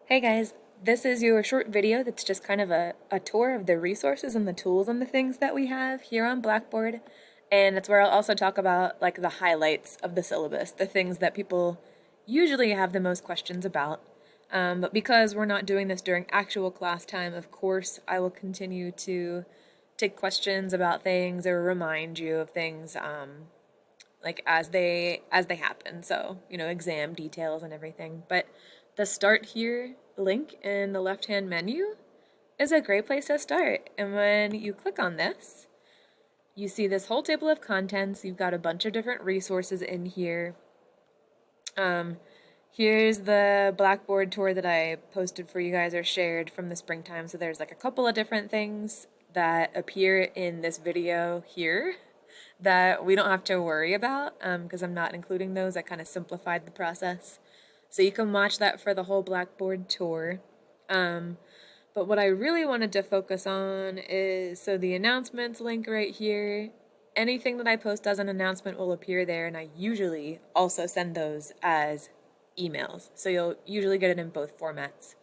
Hey guys, this is your short video that's just kind of a tour of the resources and the tools and the things that we have here on Blackboard. And it's where I'll also talk about like the highlights of the syllabus, the things that people usually have the most questions about. But because we're not doing this during actual class time, of course, I will continue to take questions about things or remind you of things like as they happen. So, exam details and everything. But the start here link in the left-hand menu is a great place to start. And when you click on this, you see this whole table of contents. You've got a bunch of different resources in here. Here's the Blackboard tour that I posted for you guys or shared from the springtime. So there's like a couple of different things that appear in this video here that we don't have to worry about because I'm not including those. I kind of simplified the process. So you can watch that for the whole Blackboard tour. But what I really wanted to focus on is, so the announcements link right here. Anything that I post as an announcement will appear there, and I usually also send those as emails. So you'll usually get it in both formats.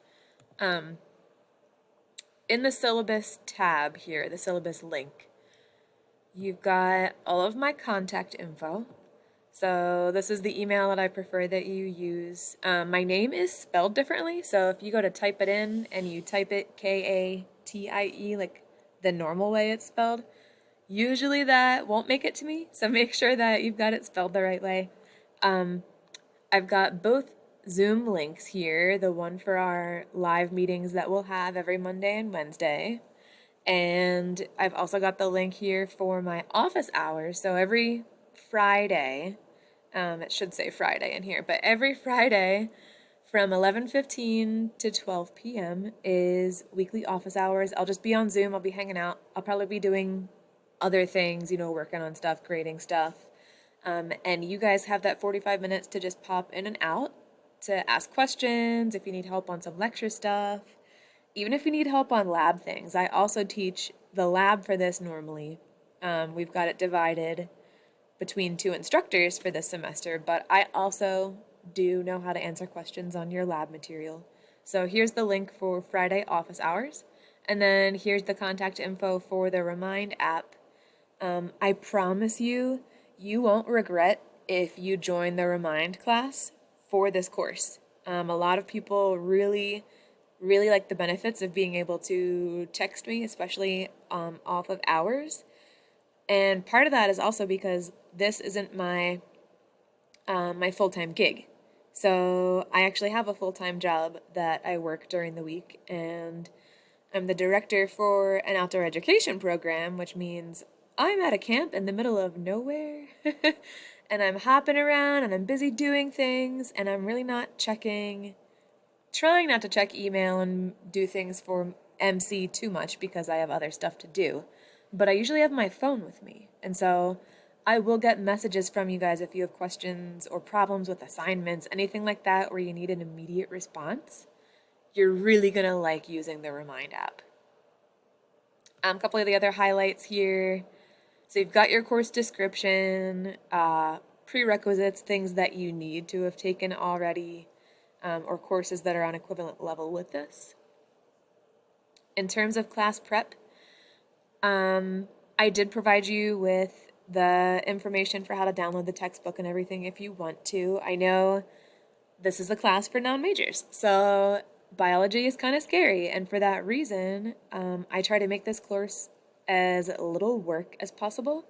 In the syllabus tab here, the syllabus link, you've got all of my contact info. So this is the email that I prefer that you use. My name is spelled differently, so if you go to type it in and you type it Katie, like the normal way it's spelled, usually that won't make it to me, so make sure that you've got it spelled the right way. I've got both Zoom links here, the one for our live meetings that we'll have every Monday and Wednesday. And I've also got the link here for my office hours. So every Friday, it should say Friday in here, but every Friday from 11:15 to 12 p.m. is weekly office hours. I'll just be on Zoom. I'll be hanging out. I'll probably be doing other things, working on stuff, grading stuff. And you guys have that 45 minutes to just pop in and out to ask questions if you need help on some lecture stuff. Even if you need help on lab things, I also teach the lab for this normally. We've got it divided between two instructors for this semester, but I also do know how to answer questions on your lab material. So here's the link for Friday office hours, and then here's the contact info for the Remind app. I promise you, you won't regret if you join the Remind class for this course. A lot of people really like the benefits of being able to text me, especially off of hours. And part of that is also because this isn't my my full-time gig. So I actually have a full-time job that I work during the week, and I'm the director for an outdoor education program, which means I'm at a camp in the middle of nowhere. And I'm hopping around and I'm busy doing things, and I'm really not trying not to check email and do things for MC too much because I have other stuff to do. But I usually have my phone with me. And so I will get messages from you guys if you have questions or problems with assignments, anything like that where you need an immediate response. You're really going to like using the Remind app. A couple of the other highlights here. So you've got your course description, prerequisites, things that you need to have taken already, or courses that are on equivalent level with this. In terms of class prep, I did provide you with the information for how to download the textbook and everything if you want to. I know this is a class for non-majors, so biology is kind of scary, and for that reason, I try to make this course as little work as possible,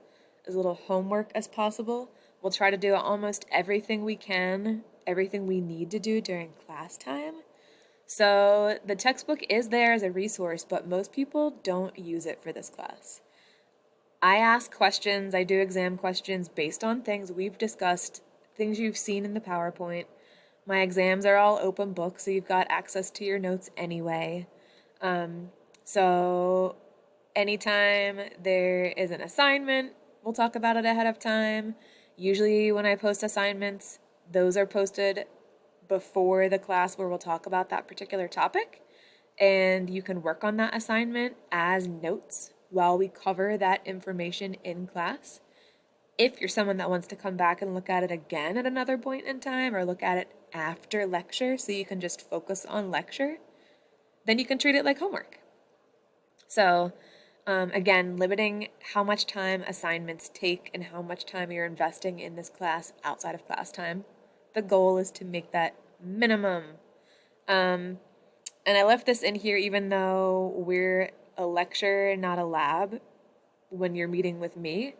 as little homework as possible. We'll try to do almost everything we can, everything we need to do during class time. So the textbook is there as a resource, but most people don't use it for this class. I ask questions, I do exam questions based on things we've discussed, things you've seen in the PowerPoint. My exams are all open book, so you've got access to your notes anyway. So anytime there is an assignment, we'll talk about it ahead of time. Usually when I post assignments, those are posted before the class where we'll talk about that particular topic, and you can work on that assignment as notes while we cover that information in class. If you're someone that wants to come back and look at it again at another point in time, or look at it after lecture so you can just focus on lecture, then you can treat it like homework. So again, limiting how much time assignments take and how much time you're investing in this class outside of class time. The goal is to make that minimum. And I left this in here even though we're a lecture, not a lab, when you're meeting with me.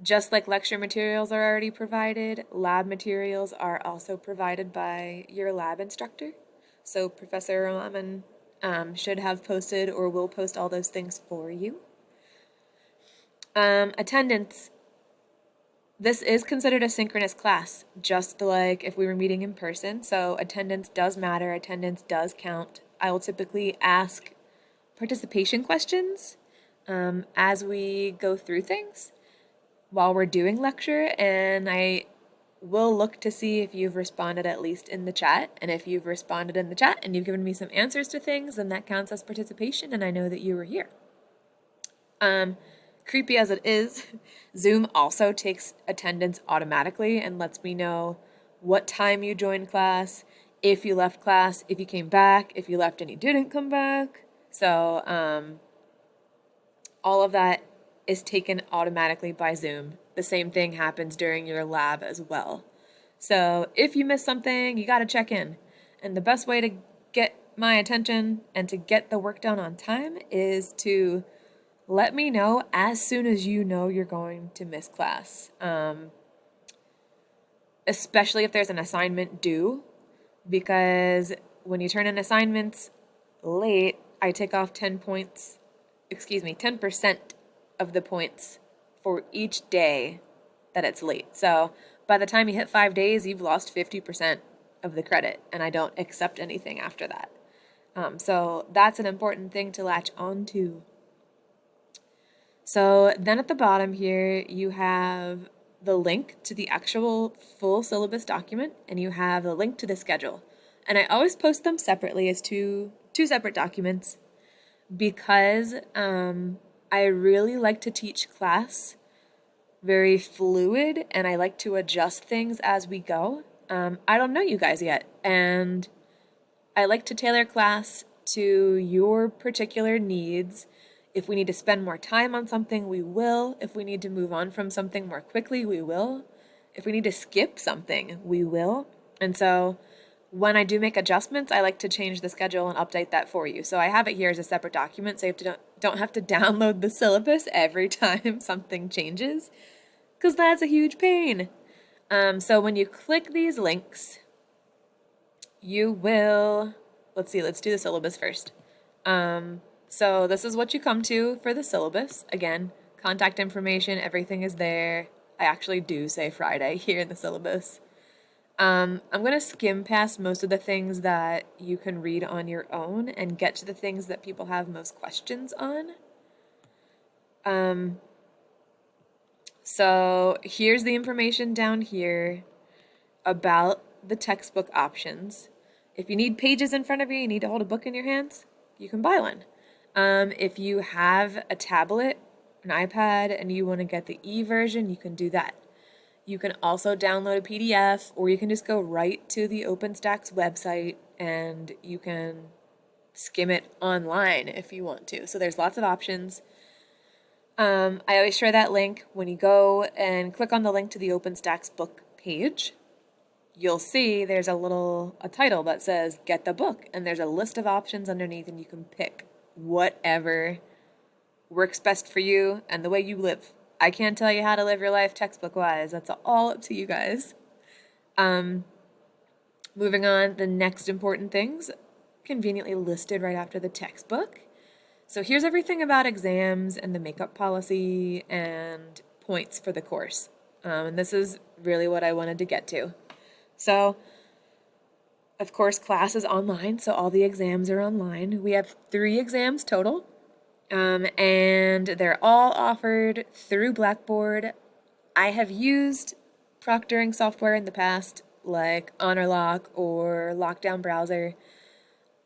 Just like lecture materials are already provided, lab materials are also provided by your lab instructor. So Professor Rahman should have posted or will post all those things for you. Attendance. This is considered a synchronous class, just like if we were meeting in person. So attendance does matter. Attendance does count. I will typically ask participation questions as we go through things while we're doing lecture, and I will look to see if you've responded at least in the chat. And if you've responded in the chat and you've given me some answers to things, then that counts as participation and I know that you were here. Creepy as it is, Zoom also takes attendance automatically and lets me know what time you joined class, if you left class, if you came back, if you left and you didn't come back. So all of that is taken automatically by Zoom. The same thing happens during your lab as well. So if you miss something, you got to check in. And the best way to get my attention and to get the work done on time is to let me know as soon as you know you're going to miss class. Especially if there's an assignment due, because when you turn in assignments late, I take off 10% of the points for each day that it's late. So by the time you hit 5 days, you've lost 50% of the credit, and I don't accept anything after that. So that's an important thing to latch on to. So then at the bottom here, you have the link to the actual full syllabus document, and you have the link to the schedule. And I always post them separately as two separate documents because I really like to teach class very fluid, and I like to adjust things as we go. I don't know you guys yet, and I like to tailor class to your particular needs. If we need to spend more time on something, we will. If we need to move on from something more quickly, we will. If we need to skip something, we will. And so when I do make adjustments, I like to change the schedule and update that for you. So I have it here as a separate document, so you don't have to download the syllabus every time something changes, because that's a huge pain. So when you click these links, you will, let's do the syllabus first. So this is what you come to for the syllabus. Again, contact information, everything is there. I actually do say Friday here in the syllabus. I'm going to skim past most of the things that you can read on your own and get to the things that people have most questions on. So here's the information down here about the textbook options. If you need pages in front of you need to hold a book in your hands, you can buy one. If you have a tablet, an iPad, and you want to get the e-version, you can do that. You can also download a PDF, or you can just go right to the OpenStax website and you can skim it online if you want to. So there's lots of options. I always share that link. When you go and click on the link to the OpenStax book page, you'll see there's a title that says Get the Book, and there's a list of options underneath, and you can pick whatever works best for you and the way you live. I can't tell you how to live your life textbook-wise. That's all up to you guys. Moving on, the next important things, conveniently listed right after the textbook. So here's everything about exams and the makeup policy and points for the course. And this is really what I wanted to get to. So, of course, class is online, so all the exams are online. We have 3 exams total, and they're all offered through Blackboard. I have used proctoring software in the past, like HonorLock or Lockdown Browser.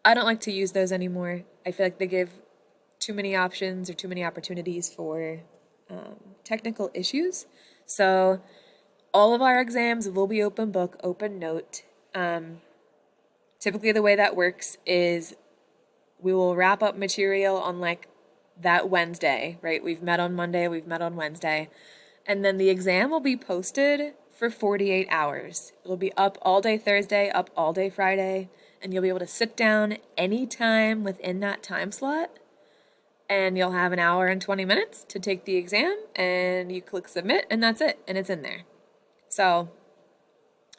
I don't like to use those anymore. I feel like they give too many options or too many opportunities for technical issues. So All of our exams will be open book, open note. Typically the way that works is we will wrap up material on like that Wednesday, right? We've met on Monday, we've met on Wednesday. And then the exam will be posted for 48 hours. It'll be up all day Thursday, up all day Friday, and you'll be able to sit down anytime within that time slot. And you'll have an hour and 20 minutes to take the exam, and you click submit, and that's it, and it's in there. So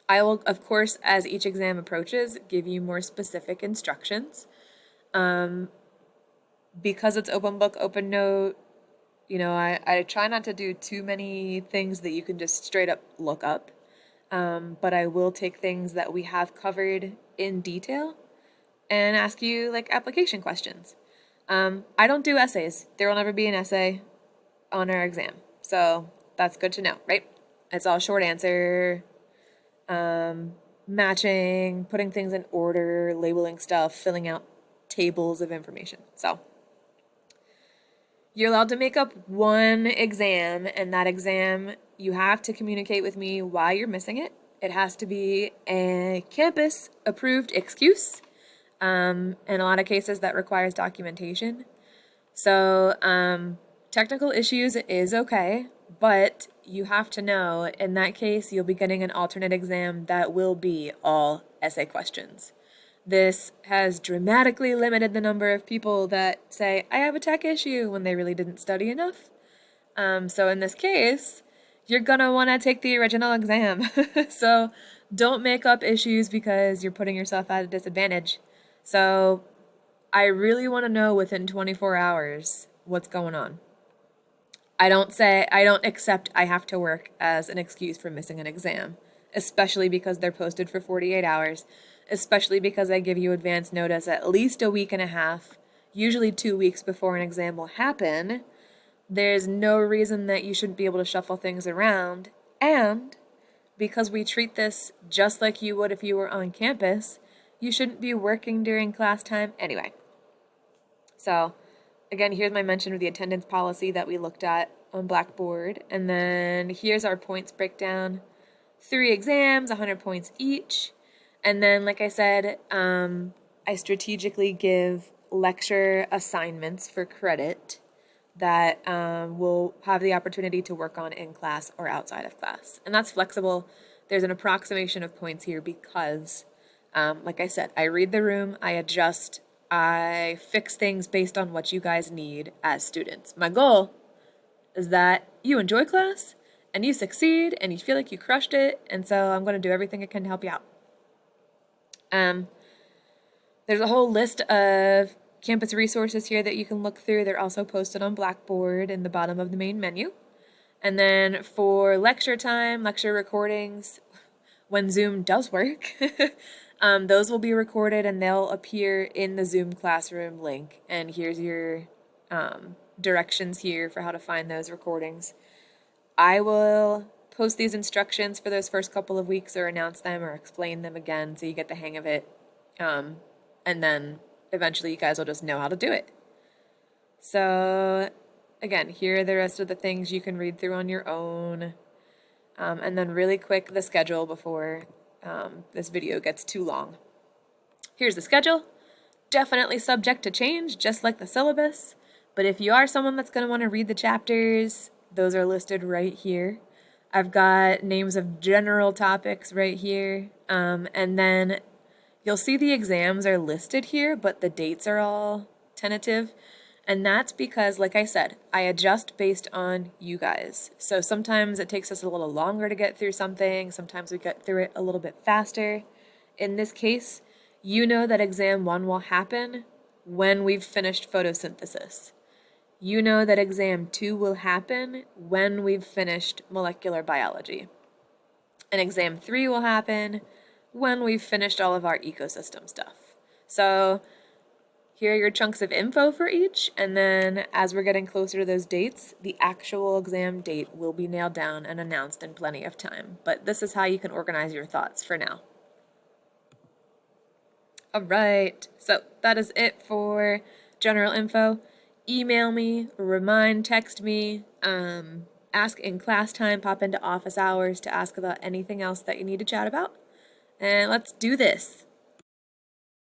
I will, of course, as each exam approaches, give you more specific instructions. Because it's open book, open note, I try not to do too many things that you can just straight up look up. But I will take things that we have covered in detail and ask you like application questions. I don't do essays. There will never be an essay on our exam. So that's good to know, right? It's all short answer, matching, putting things in order, labeling stuff, filling out tables of information. So you're allowed to make up one exam, and that exam, you have to communicate with me why you're missing it. It has to be a campus-approved excuse. In a lot of cases, that requires documentation. So, technical issues is okay, but you have to know, in that case, you'll be getting an alternate exam that will be all essay questions. This has dramatically limited the number of people that say, I have a tech issue, when they really didn't study enough. So in this case, you're gonna want to take the original exam. So don't make up issues because you're putting yourself at a disadvantage. So I really want to know within 24 hours what's going on. I don't accept I have to work as an excuse for missing an exam, especially because they're posted for 48 hours, especially because I give you advance notice at least a week and a half, usually 2 weeks before an exam will happen. There's no reason that you shouldn't be able to shuffle things around, and because we treat this just like you would if you were on campus, you shouldn't be working during class time anyway. So, again, here's my mention of the attendance policy that we looked at on Blackboard. And then here's our points breakdown. 3 exams, 100 points each. And then, like I said, I strategically give lecture assignments for credit that we'll have the opportunity to work on in class or outside of class. And that's flexible. There's an approximation of points here because, like I said, I read the room, I adjust, I fix things based on what you guys need as students. My goal is that you enjoy class and you succeed and you feel like you crushed it, and so I'm going to do everything I can to help you out. There's a whole list of campus resources here that you can look through. They're also posted on Blackboard in the bottom of the main menu. And then for lecture time, lecture recordings, when Zoom does work, those will be recorded and they'll appear in the Zoom classroom link. And here's your directions here for how to find those recordings. I will post these instructions for those first couple of weeks or announce them or explain them again so you get the hang of it. And then eventually you guys will just know how to do it. So again, here are the rest of the things you can read through on your own. And then really quick, the schedule before this video gets too long. Here's the schedule. Definitely subject to change, just like the syllabus. But if you are someone that's going to want to read the chapters, those are listed right here. I've got names of general topics right here. And then you'll see the exams are listed here, but the dates are all tentative. And that's because, like I said, I adjust based on you guys. So sometimes it takes us a little longer to get through something. Sometimes we get through it a little bit faster. In this case, you know that exam 1 will happen when we've finished photosynthesis. You know that exam 2 will happen when we've finished molecular biology. And exam 3 will happen when we've finished all of our ecosystem stuff. So here are your chunks of info for each, and then as we're getting closer to those dates, the actual exam date will be nailed down and announced in plenty of time. But this is how you can organize your thoughts for now. All right, so that is it for general info. Email me, text me, ask in class time, pop into office hours to ask about anything else that you need to chat about. And let's do this.